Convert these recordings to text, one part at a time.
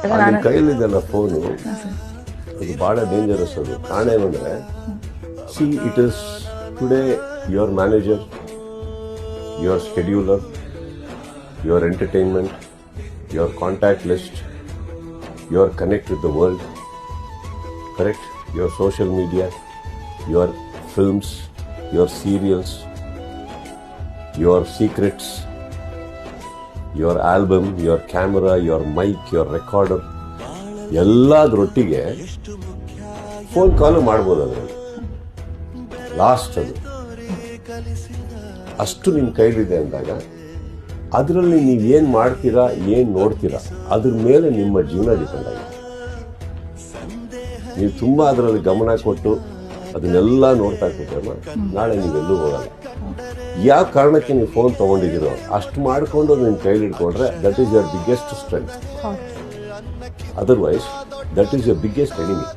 ನಿಮ್ಮ ಕೈಯಲ್ಲಿದೆಲ್ಲ ಫೋನು, ಅದು ಬಹಳ ಡೇಂಜರಸ್. ಅದು ಕಾರಣ ಏನಂದ್ರೆ, see it is today your manager, your scheduler, your entertainment, your contact list, your connect with the world, correct? Your social media, your films, your serials, your secrets, your album, your camera, your mic, your recorder, ಎಲ್ಲದರೊಟ್ಟಿಗೆ phone call ಮಾಡ್ಬೋದು. ಅದರಲ್ಲಿ last ಅದು ಅಷ್ಟು ನಿಮ್ಮ ಕೈಲಿದೆ ಅಂದಾಗ, ಅದರಲ್ಲಿ ನೀವು ಏನು ಮಾಡ್ತೀರಾ, ಏನು ನೋಡ್ತೀರಾ, ಅದ್ರ ಮೇಲೆ ನಿಮ್ಮ ಜೀವನ ಡಿಪೆಂಡ್ ಆಗಿದೆ. ನೀವು ತುಂಬ ಅದರಲ್ಲಿ ಗಮನ ಕೊಟ್ಟು ಅದನ್ನೆಲ್ಲ ನೋಡ್ತಾ ಕೂತ್ರೆ ನಾಳೆ ನೀವೆಲ್ಲೂ ಹೋಗಲ್ಲ. ಯಾವ ಕಾರಣಕ್ಕೆ ನೀವು ಫೋನ್ ತಗೊಂಡಿದ್ದೀರೋ ಅಷ್ಟು ಮಾಡಿಕೊಂಡು ನಿಮ್ಮ ಕೈಲಿ ಇಟ್ಕೊಂಡ್ರೆ that is your biggest strength. Otherwise that is your biggest enemy.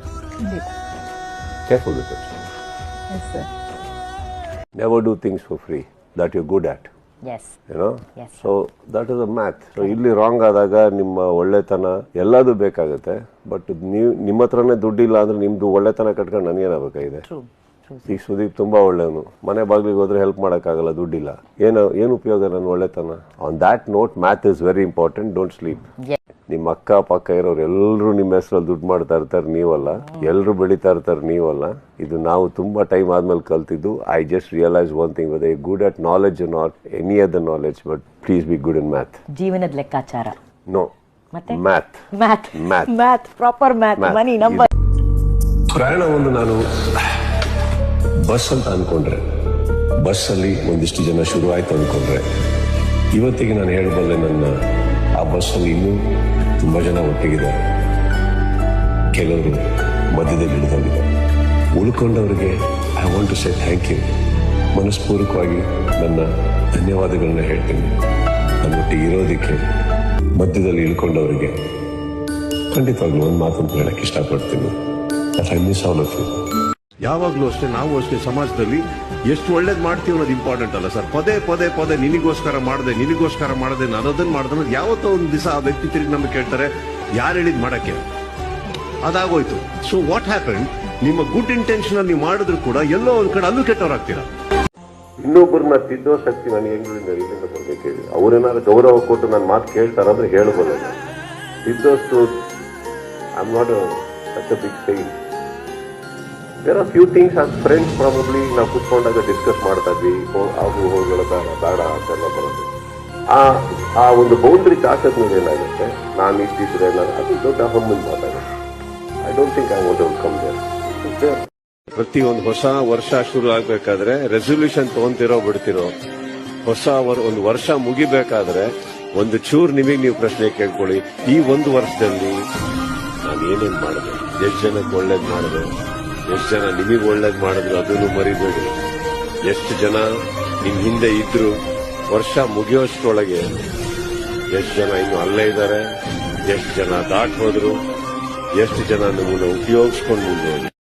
Careful with it. Never do things for free that you're good at. Yes. You know? Yes. So that is a math. So ಇಲ್ಲಿ wrong ಆದಾಗ ನಿಮ್ಮ ಒಳ್ಳೆತನ ಎಲ್ಲದೂ ಬೇಕಾಗುತ್ತೆ. But ನೀವು ನಿಮ್ಮ ಹತ್ರನೇ ದುಡ್ಡಿಲ್ಲ ಅಂದ್ರೆ ನಿಮ್ದು ಒಳ್ಳೆತನ ಕಟ್ಕೊಂಡು ನನಗೇನಾಗಬೇಕಾಗಿದೆ? ಈಗ ಸುದೀಪ್ ತುಂಬಾ ಒಳ್ಳೆಯವನು, ಮನೆ ಬಾಗಿಲಿಗೆ ಹೋದ್ರೆ ಹೆಲ್ಪ್ ಮಾಡೋಕ್ಕಾಗಲ್ಲ, ದುಡ್ಡಿಲ್ಲ, ಏನು ಉಪಯೋಗ ನನ್ನ ಒಳ್ಳೆತನ? On that note math is very important. Don't sleep. ನಿಮ್ಮ ಅಕ್ಕ ಪಕ್ಕ ಇರೋರು ಎಲ್ಲರೂ ನಿಮ್ಮ ಹೆಸರಲ್ಲಿ ದುಡ್ಡು ಮಾಡ್ತಾ ಇರ್ತಾರೆ, ನೀವಲ್ಲ. ಎಲ್ಲರೂ ಬೆಳೀತಾ ಇರ್ತಾರೆ, ನೀವಲ್ಲ. ಇದು ನಾವು ತುಂಬಾ ಟೈಮ್ ಆದ್ಮೇಲೆ ಕಲ್ತಿದ್ದು. I just realise one thing, whether you good at knowledge not any other knowledge, but please be good in math. ಜೀವನದ ಲೆಕ್ಕಾಚಾರ. No, math. Math math proper math. Money number. ಪ್ರಯಾಣ ಒಂದು ನಾನು ಬಸ್ ಅಂತ ಅನ್ಕೊಂಡ್ರೆ, ಬಸ್ಸಲ್ಲಿ ಒಂದಿಷ್ಟು ಜನ ಶುರು ಆಯ್ತು ಅನ್ಕೊಂಡ್ರೆ, ಇವತ್ತಿಗೆ ನಾನು ಹೇಳಬಲ್ಲೆ ನನ್ನ ಆ ಬಸ್ಸಲ್ಲಿ ಇನ್ನೂ ತುಂಬ ಜನ ಒಟ್ಟಿಗಿದ್ದಾರೆ. ಕೆಲವರು ಮಧ್ಯದಲ್ಲಿ ಇಳಿದೋಗಿದ್ದಾರೆ. ಉಳ್ಕೊಂಡವರಿಗೆ I want to say thank you. ಮನಸ್ಪೂರ್ವಕವಾಗಿ ನನ್ನ ಧನ್ಯವಾದಗಳನ್ನ ಹೇಳ್ತೀನಿ. ನನ್ನೊಟ್ಟಿಗೆ ಇರೋದಕ್ಕೆ ಮಧ್ಯದಲ್ಲಿ ಇಳ್ಕೊಂಡವರಿಗೆ ಖಂಡಿತವಾಗ್ಲೂ ಒಂದು ಮಾತಂತ ಹೇಳಕ್ಕೆ ಇಷ್ಟಪಡ್ತೀನಿ. I miss all of you. ಯಾವಾಗಲೂ ಅಷ್ಟೇ, ನಾವು ಅಷ್ಟೇ ಸಮಾಜದಲ್ಲಿ ಎಷ್ಟು ಒಳ್ಳೇದು ಮಾಡ್ತೀವಿ ಅನ್ನೋದು ಇಂಪಾರ್ಟೆಂಟ್ ಅಲ್ಲ ಸರ್. ಪದೇ ಪದೇ ಪದೇ ನಿನಗೋಸ್ಕರ ಮಾಡಿದೆ ನಾನು ಅದನ್ನು ಮಾಡಿದೆ ಅನ್ನೋದು ಯಾವತ್ತೋ ಒಂದು ದಿವಸ ಆ ವ್ಯಕ್ತಿ ತಿರುಗಿ ನಮಗೆ ಕೇಳ್ತಾರೆ, ಯಾರು ಹೇಳಿದ್ ಮಾಡಕ್ಕೆ? ಅದಾಗೋಯ್ತು. ಸೊ ವಾಟ್ ಹ್ಯಾಪನ್, ನಿಮ್ಮ ಗುಡ್ ಇಂಟೆನ್ಷನ್ ಅಲ್ಲಿ ನೀವು ಮಾಡಿದ್ರು ಕೂಡ ಎಲ್ಲೋ ಒಂದ್ ಕಡೆ ಅಲ್ಲೂ ಕೆಟ್ಟವರಾಗ್ತೀರಾ. ಇನ್ನೊಬ್ಬರನ್ನ ತಿದ್ದೋ ಶಕ್ತಿ ನನಗೆ ಇಲ್ಲಿಂದ ಬರ್ಬೇಕು ಹೇಳಿ. ಅವ್ರೇನಾದ್ರು ಗೌರವ ಕೊಟ್ಟು ನನ್ನ ಮಾತು ಕೇಳ್ತಾರಂದ್ರೆ ಹೇಳ್ಬೋದು. ತಿದ್ದೋಷ್ಟು I am not such a big sign. There are few things as friends probably ನಾವು ಕುತ್ಕೊಂಡಾಗ ಡಿಸ್ಕಸ್ ಮಾಡ್ತಾ ಇದ್ವಿ, ಆಗು ಹೋಗ್ಗಳು ಬೇಡ ಅಂತೆಲ್ಲ ಬರೋದು. ಆ ಒಂದು ಬೌಂಡ್ರಿ ದಾಟದ ಮೇಲೆ ಏನಾಗುತ್ತೆ, ನಾನು ಇದ್ದಿದ್ರೆ ಅದು ದೊಡ್ಡ ಹಮ್ಮಿನ ಮಾತಾಗುತ್ತೆ. I don't think I want to come there. ಪ್ರತಿಯೊಂದು ಹೊಸ ವರ್ಷ ಶುರು ಆಗ್ಬೇಕಾದ್ರೆ ರೆಸೊಲ್ಯೂಷನ್ ತಗೊಂತಿರೋ ಬಿಡ್ತಿರೋ, ಹೊಸ ಒಂದು ವರ್ಷ ಮುಗಿಬೇಕಾದ್ರೆ ಒಂದು ಚೂರು ನಿಮಗೆ ನೀವು ಪ್ರಶ್ನೆ ಕೇಳ್ಕೊಳ್ಳಿ, ಈ ಒಂದು ವರ್ಷದಲ್ಲಿ ನಾನು ಏನೇನು ಮಾಡಿದೆ, ಎಷ್ಟು ಜನಕ್ಕೆ ಒಳ್ಳೇದು ಮಾಡಿದೆ, ಎಷ್ಟು ಜನ ನಿಮಗೆ ಒಳ್ಳೇದು ಮಾಡಿದ್ರು ಅದನ್ನು ಮರಿಬೇಡಿ. ಎಷ್ಟು ಜನ ನಿಮ್ ಹಿಂದೆ ಇದ್ರು, ವರ್ಷ ಮುಗಿಯೋಷ್ಟರೊಳಗೆ ಎಷ್ಟು ಜನ ಇನ್ನು ಅಲ್ಲೇ ಇದ್ದಾರೆ, ಎಷ್ಟು ಜನ ದಾಟ್ ಹೋದ್ರು, ಎಷ್ಟು ಜನ ನಿಮ್ಮನ್ನು ಉಪಯೋಗಿಸ್ಕೊಂಡು ಮುಂದೆ